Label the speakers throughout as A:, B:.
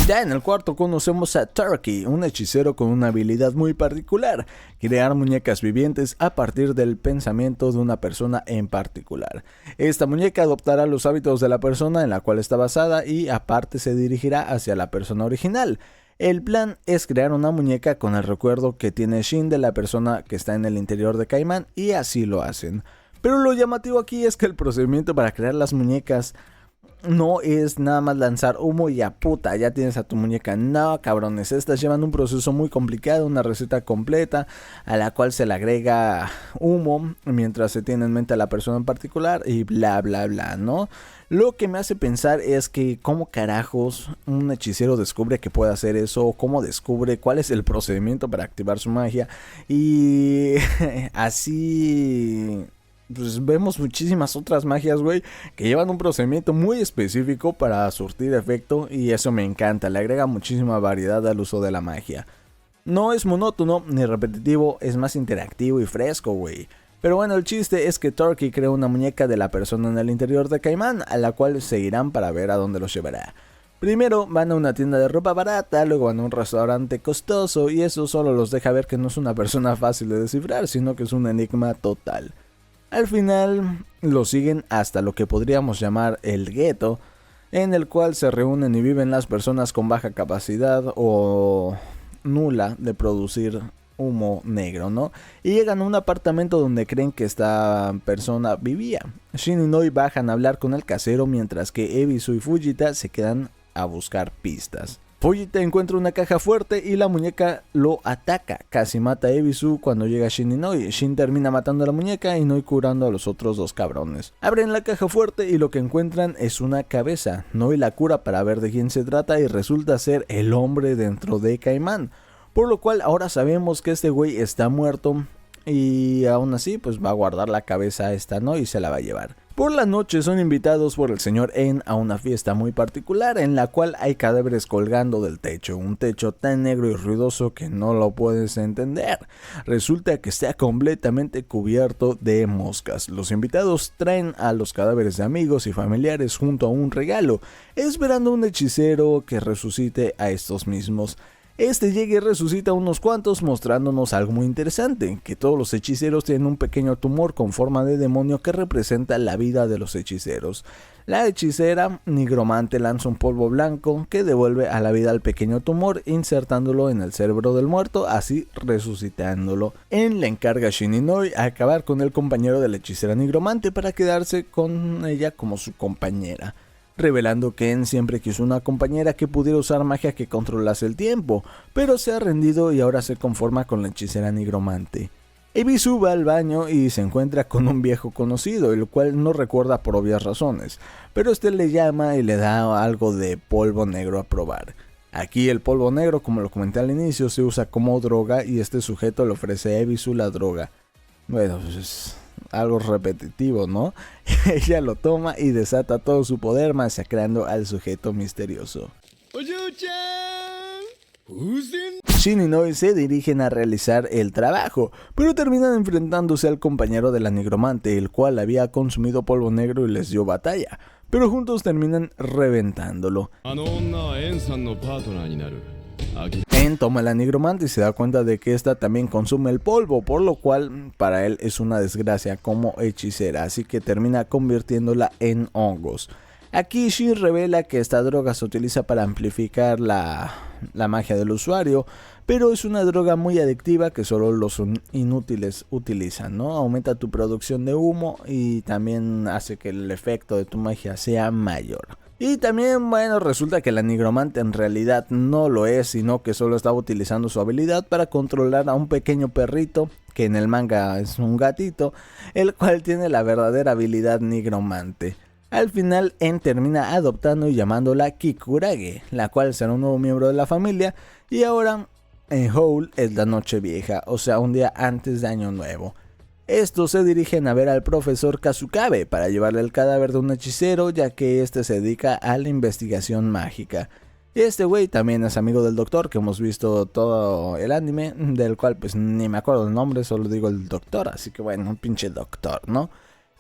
A: Ya en el cuarto conocemos a Turkey, un hechicero con una habilidad muy particular, crear muñecas vivientes a partir del pensamiento de una persona en particular. Esta muñeca adoptará los hábitos de la persona en la cual está basada y aparte se dirigirá hacia la persona original. El plan es crear una muñeca con el recuerdo que tiene Shin de la persona que está en el interior de Caimán y así lo hacen. Pero lo llamativo aquí es que el procedimiento para crear las muñecas no es nada más lanzar humo y ya puta, ya tienes a tu muñeca. No, cabrones, estas llevan un proceso muy complicado, una receta completa a la cual se le agrega humo mientras se tiene en mente a la persona en particular y bla bla bla, ¿no? Lo que me hace pensar es que cómo carajos un hechicero descubre que puede hacer eso, o cómo descubre cuál es el procedimiento para activar su magia y así... Pues vemos muchísimas otras magias, güey, que llevan un procedimiento muy específico para surtir efecto y eso me encanta, le agrega muchísima variedad al uso de la magia. No es monótono ni repetitivo, es más interactivo y fresco, güey. Pero bueno, el chiste es que Turkey crea una muñeca de la persona en el interior de Caimán, a la cual seguirán para ver a dónde los llevará. Primero van a una tienda de ropa barata, luego van a un restaurante costoso y eso solo los deja ver que no es una persona fácil de descifrar, sino que es un enigma total. Al final lo siguen hasta lo que podríamos llamar el gueto, en el cual se reúnen y viven las personas con baja capacidad o nula de producir humo negro, ¿no? Y llegan a un apartamento donde creen que esta persona vivía. Shin y Noi bajan a hablar con el casero mientras que Ebisu y Fujita se quedan a buscar pistas. Fujita encuentra una caja fuerte y la muñeca lo ataca, casi mata a Ebisu cuando llega Shin y Noi. Shin termina matando a la muñeca y Noi curando a los otros dos cabrones. Abren la caja fuerte y lo que encuentran es una cabeza. Noi la cura para ver de quién se trata y resulta ser el hombre dentro de Caimán. Por lo cual ahora sabemos que este güey está muerto y aún así pues va a guardar la cabeza esta Noi y se la va a llevar. Por la noche son invitados por el señor En a una fiesta muy particular en la cual hay cadáveres colgando del techo, un techo tan negro y ruidoso que no lo puedes entender. Resulta que está completamente cubierto de moscas. Los invitados traen a los cadáveres de amigos y familiares junto a un regalo, esperando un hechicero que resucite a estos mismos. Este llega y resucita unos cuantos mostrándonos algo muy interesante, que todos los hechiceros tienen un pequeño tumor con forma de demonio que representa la vida de los hechiceros. La hechicera nigromante lanza un polvo blanco que devuelve a la vida al pequeño tumor insertándolo en el cerebro del muerto, así resucitándolo. En le encarga Shin y Noi a acabar con el compañero de la hechicera nigromante para quedarse con ella como su compañera, revelando que En siempre quiso una compañera que pudiera usar magia que controlase el tiempo, pero se ha rendido y ahora se conforma con la hechicera nigromante. Ebisu va al baño y se encuentra con un viejo conocido, el cual no recuerda por obvias razones, pero este le llama y le da algo de polvo negro a probar. Aquí el polvo negro, como lo comenté al inicio, se usa como droga y este sujeto le ofrece a Ebisu la droga. Bueno, pues algo repetitivo, ¿no? Ella lo toma y desata todo su poder masacrando al sujeto misterioso. Shin y Noi se dirigen a realizar el trabajo, pero terminan enfrentándose al compañero de la nigromante, el cual había consumido polvo negro y les dio batalla, pero juntos terminan reventándolo. En toma la nigromante y se da cuenta de que esta también consume el polvo, por lo cual para él es una desgracia como hechicera, así que termina convirtiéndola en hongos. Aquí Shin revela que esta droga se utiliza para amplificar la magia del usuario, pero es una droga muy adictiva que solo los inútiles utilizan, ¿no? Aumenta tu producción de humo y también hace que el efecto de tu magia sea mayor. Y también, bueno, resulta que la nigromante en realidad no lo es, sino que solo estaba utilizando su habilidad para controlar a un pequeño perrito, que en el manga es un gatito, el cual tiene la verdadera habilidad nigromante. Al final, En termina adoptando y llamándola Kikurage, la cual será un nuevo miembro de la familia, y ahora en Howl es la noche vieja, o sea, un día antes de Año Nuevo. Estos se dirigen a ver al profesor Kazukabe para llevarle el cadáver de un hechicero, ya que este se dedica a la investigación mágica. Y este güey también es amigo del doctor, que hemos visto todo el anime, del cual pues ni me acuerdo el nombre, solo digo el doctor, así que bueno, un pinche doctor, ¿no?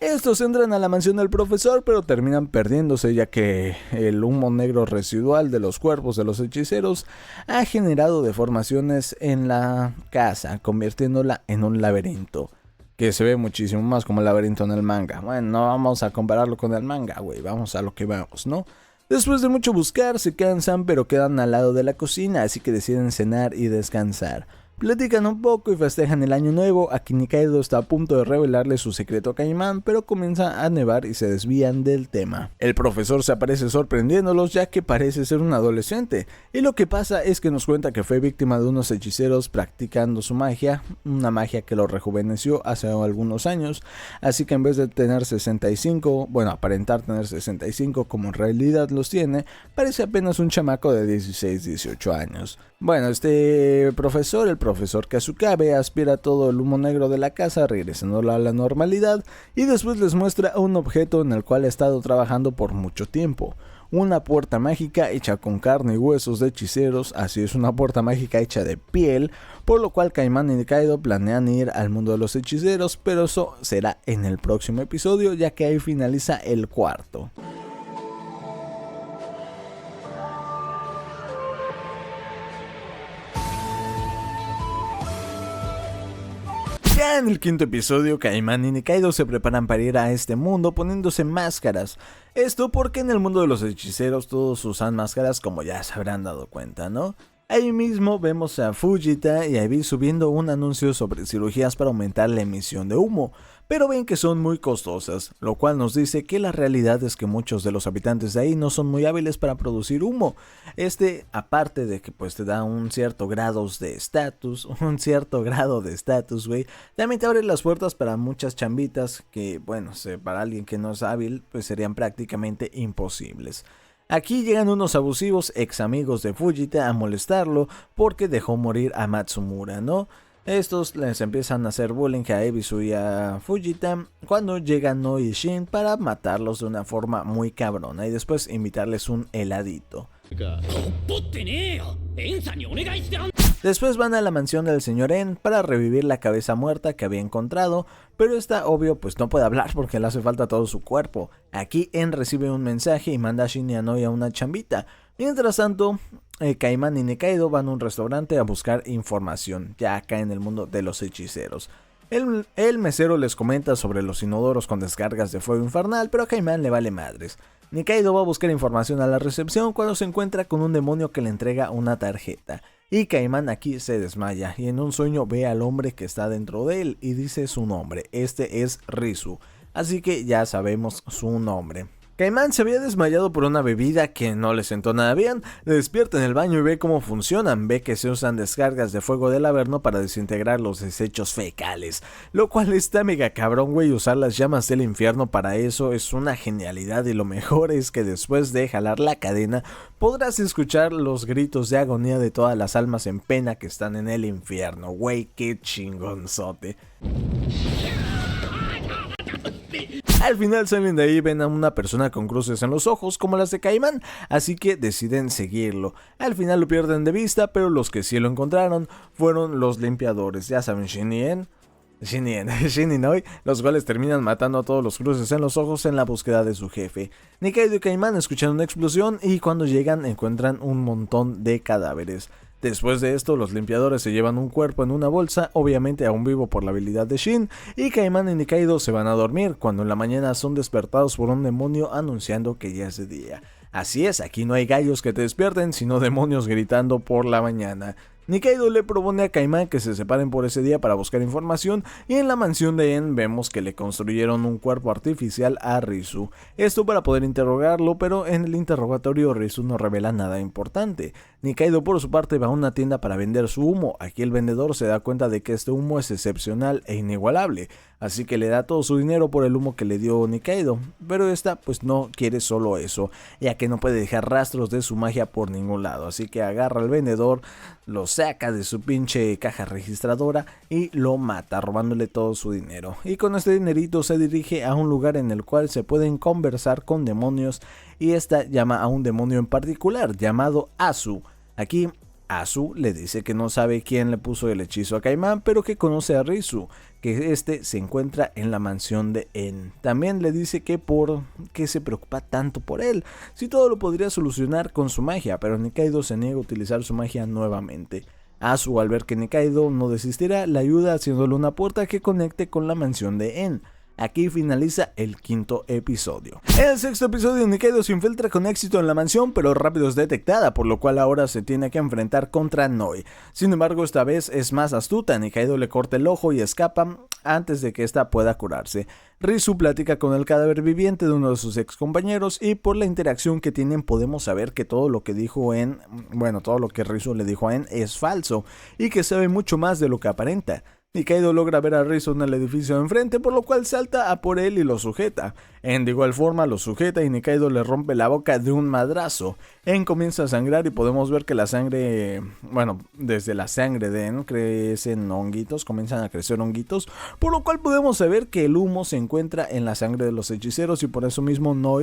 A: Estos entran a la mansión del profesor, pero terminan perdiéndose, ya que el humo negro residual de los cuerpos de los hechiceros ha generado deformaciones en la casa, convirtiéndola en un laberinto, que se ve muchísimo más como el laberinto en el manga. Bueno, no vamos a compararlo con el manga, güey, vamos a lo que vamos, ¿no? Después de mucho buscar, se cansan, pero quedan al lado de la cocina, así que deciden cenar y descansar. Platican un poco y festejan el año nuevo. Aquí Nikaido está a punto de revelarle su secreto a Caimán, pero comienza a nevar y se desvían del tema. El profesor se aparece sorprendiéndolos, ya que parece ser un adolescente, y lo que pasa es que nos cuenta que fue víctima de unos hechiceros practicando su magia, una magia que lo rejuveneció hace algunos años, así que en vez de tener 65, bueno, aparentar tener 65 como en realidad los tiene, parece apenas un chamaco de 16-18 años. Bueno, el profesor Kasukabe, aspira todo el humo negro de la casa, regresándolo a la normalidad, y después les muestra un objeto en el cual ha estado trabajando por mucho tiempo. Una puerta mágica hecha con carne y huesos de hechiceros, así es, una puerta mágica hecha de piel, por lo cual Caimán y Nikaido planean ir al mundo de los hechiceros, pero eso será en el próximo episodio, ya que ahí finaliza el cuarto. Ya en el quinto episodio, Caimán y Nikaido se preparan para ir a este mundo poniéndose máscaras. Esto porque en el mundo de los hechiceros todos usan máscaras, como ya se habrán dado cuenta, ¿no? Ahí mismo vemos a Fujita y a Ebi subiendo un anuncio sobre cirugías para aumentar la emisión de humo, pero ven que son muy costosas, lo cual nos dice que la realidad es que muchos de los habitantes de ahí no son muy hábiles para producir humo. Aparte de que pues te da un cierto grado de estatus, güey, también te abre las puertas para muchas chambitas que, bueno, para alguien que no es hábil, pues serían prácticamente imposibles. Aquí llegan unos abusivos ex amigos de Fujita a molestarlo porque dejó morir a Matsumura, ¿no? Estos les empiezan a hacer bullying a Ebisu y a Fujita cuando llega No y Shin para matarlos de una forma muy cabrona y después invitarles un heladito. Después van a la mansión del señor En para revivir la cabeza muerta que había encontrado, pero obvio pues no puede hablar porque le hace falta todo su cuerpo. Aquí En recibe un mensaje y manda a Shin y a Noi a una chambita. Mientras tanto, Caimán y Nikaido van a un restaurante a buscar información, ya acá en el mundo de los hechiceros. El mesero les comenta sobre los inodoros con descargas de fuego infernal, pero a Caimán le vale madres. Nikaido va a buscar información a la recepción cuando se encuentra con un demonio que le entrega una tarjeta. Y Caimán aquí se desmaya y en un sueño ve al hombre que está dentro de él y dice su nombre. Este es Rizu, así que ya sabemos su nombre. Caimán se había desmayado por una bebida que no le sentó nada bien, le despierta en el baño y ve cómo funcionan, ve que se usan descargas de fuego del Averno para desintegrar los desechos fecales, lo cual está mega cabrón, güey. Usar las llamas del infierno para eso es una genialidad y lo mejor es que después de jalar la cadena podrás escuchar los gritos de agonía de todas las almas en pena que están en el infierno, güey, qué chingonzote. Al final salen de ahí y ven a una persona con cruces en los ojos como las de Caimán, así que deciden seguirlo. Al final lo pierden de vista, pero los que sí lo encontraron fueron los limpiadores, ya saben, Shin y Noi, los cuales terminan matando a todos los cruces en los ojos en la búsqueda de su jefe. Nikaido y Caimán escuchan una explosión y cuando llegan encuentran un montón de cadáveres. Después de esto, los limpiadores se llevan un cuerpo en una bolsa, obviamente aún vivo por la habilidad de Shin, y Caimán y Nikaido se van a dormir, cuando en la mañana son despertados por un demonio anunciando que ya es de día. Así es, aquí no hay gallos que te despierten, sino demonios gritando por la mañana. Nikaido le propone a Caimán que se separen por ese día para buscar información, y en la mansión de En vemos que le construyeron un cuerpo artificial a Rizu. Esto para poder interrogarlo, pero en el interrogatorio Rizu no revela nada importante. Nikaido por su parte va a una tienda para vender su humo. Aquí el vendedor se da cuenta de que este humo es excepcional e inigualable, así que le da todo su dinero por el humo que le dio Nikaido, pero esta pues no quiere solo eso, ya que no puede dejar rastros de su magia por ningún lado, así que agarra al vendedor, lo saca de su pinche caja registradora y lo mata, robándole todo su dinero. Y con este dinerito se dirige a un lugar en el cual se pueden conversar con demonios, y esta llama a un demonio en particular llamado Asu. Aquí Asu le dice que no sabe quién le puso el hechizo a Caimán, pero que conoce a Rizu, que este se encuentra en la mansión de En. También le dice que por qué se preocupa tanto por él, si todo lo podría solucionar con su magia, pero Nikaido se niega a utilizar su magia nuevamente. Asu, al ver que Nikaido no desistirá, le ayuda haciéndole una puerta que conecte con la mansión de En. Aquí finaliza el quinto episodio. En el sexto episodio, Nikaido se infiltra con éxito en la mansión, pero rápido es detectada, por lo cual ahora se tiene que enfrentar contra Noi. Sin embargo, esta vez es más astuta. Nikaido le corta el ojo y escapa antes de que ésta pueda curarse. Rizu platica con el cadáver viviente de uno de sus ex compañeros y por la interacción que tienen podemos saber que todo lo que todo lo que Rizu le dijo a En es falso y que sabe mucho más de lo que aparenta. Nikaido logra ver a Rizu en el edificio de enfrente, por lo cual salta a por él y lo sujeta. En de igual forma lo sujeta y Nikaido le rompe la boca de un madrazo. En comienza a sangrar y podemos ver que la sangre, desde la sangre de En crecen honguitos, comienzan a crecer honguitos, por lo cual podemos saber que el humo se encuentra en la sangre de los hechiceros y por eso mismo no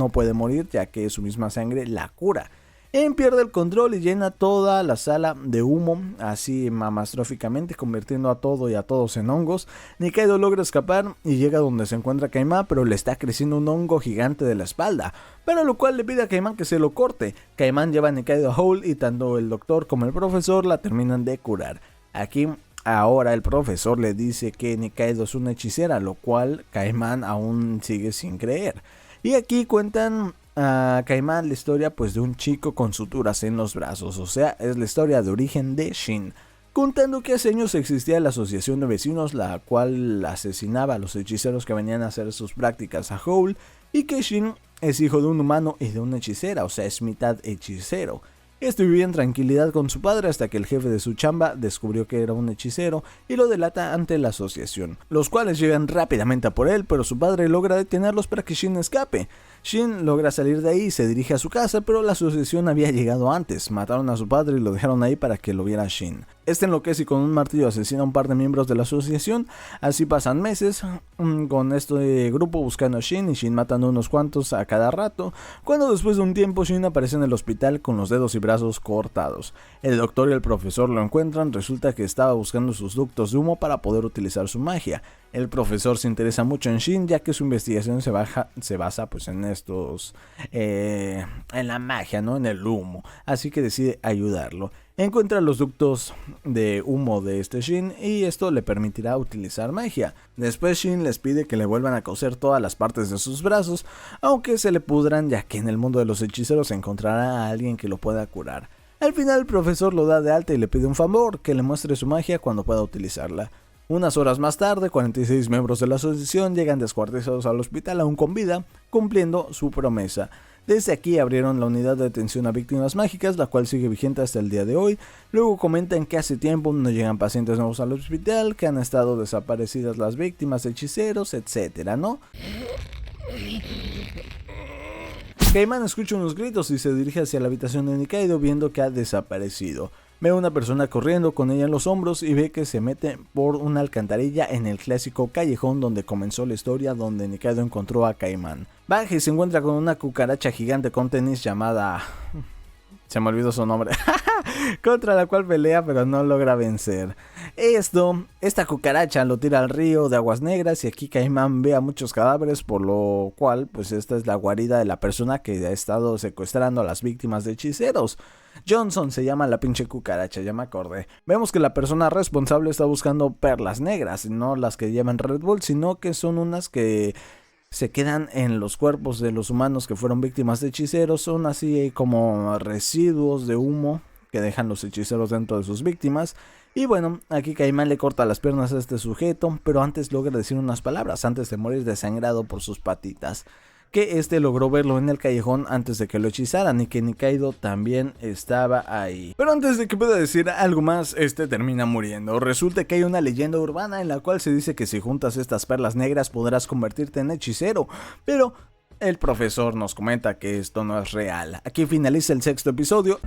A: puede morir, ya que su misma sangre la cura. En pierde el control y llena toda la sala de humo, así mamastróficamente, convirtiendo a todo y a todos en hongos. Nikaido logra escapar y llega donde se encuentra Caimán, pero le está creciendo un hongo gigante de la espalda, para lo cual le pide a Caimán que se lo corte. Caimán lleva a Nikaido a Hole y tanto el doctor como el profesor la terminan de curar. Aquí ahora el profesor le dice que Nikaido es una hechicera, lo cual Caimán aún sigue sin creer. Y aquí cuentan a Caimán la historia de un chico con suturas en los brazos, o sea, es la historia de origen de Shin, contando que hace años existía la asociación de vecinos la cual asesinaba a los hechiceros que venían a hacer sus prácticas a Hole, y que Shin es hijo de un humano y de una hechicera, o sea, es mitad hechicero. Este vivía en tranquilidad con su padre hasta que el jefe de su chamba descubrió que era un hechicero y lo delata ante la asociación, los cuales llegan rápidamente a por él, pero su padre logra detenerlos para que Shin escape. Shin logra salir de ahí y se dirige a su casa, pero la asociación había llegado antes, mataron a su padre y lo dejaron ahí para que lo viera Shin. Este enloquece y con un martillo asesina a un par de miembros de la asociación. Así pasan meses con este grupo buscando a Shin y Shin matando unos cuantos a cada rato, cuando después de un tiempo Shin aparece en el hospital con los dedos y brazos cortados. El doctor y el profesor lo encuentran, resulta que estaba buscando sus ductos de humo para poder utilizar su magia. El profesor se interesa mucho en Shin, ya que su investigación se basa en estos, en la magia, ¿no? En el humo, así que decide ayudarlo. Encuentra los ductos de humo de este Shin y esto le permitirá utilizar magia. Después Shin les pide que le vuelvan a coser todas las partes de sus brazos, aunque se le pudran, ya que en el mundo de los hechiceros se encontrará a alguien que lo pueda curar. Al final el profesor lo da de alta y le pide un favor, que le muestre su magia cuando pueda utilizarla. Unas horas más tarde, 46 miembros de la asociación llegan descuartizados al hospital aún con vida, cumpliendo su promesa. Desde aquí abrieron la unidad de atención a víctimas mágicas, la cual sigue vigente hasta el día de hoy. Luego comentan que hace tiempo no llegan pacientes nuevos al hospital, que han estado desaparecidas las víctimas, hechiceros, etcétera, ¿no? Caimán escucha unos gritos y se dirige hacia la habitación de Nikaido viendo que ha desaparecido. Ve a una persona corriendo con ella en los hombros y ve que se mete por una alcantarilla en el clásico callejón donde comenzó la historia, donde Nikaido encontró a Caimán. Baja y se encuentra con una cucaracha gigante con tenis llamada... se me olvidó su nombre. Contra la cual pelea pero no logra vencer. Esta cucaracha lo tira al río de aguas negras y aquí Caimán ve a muchos cadáveres, por lo cual esta es la guarida de la persona que ha estado secuestrando a las víctimas de hechiceros. Johnson se llama la pinche cucaracha, ya me acordé. Vemos que la persona responsable está buscando perlas negras, no las que llevan Red Bull, sino que son unas que se quedan en los cuerpos de los humanos que fueron víctimas de hechiceros. Son así como residuos de humo que dejan los hechiceros dentro de sus víctimas. Y bueno, aquí Caimán le corta las piernas a este sujeto, pero antes logra decir unas palabras antes de morir desangrado por sus patitas. Que logró verlo en el callejón antes de que lo hechizaran y que Nikaido también estaba ahí. Pero antes de que pueda decir algo más, termina muriendo. Resulta que hay una leyenda urbana en la cual se dice que si juntas estas perlas negras podrás convertirte en hechicero, pero el profesor nos comenta que esto no es real. Aquí finaliza el sexto episodio.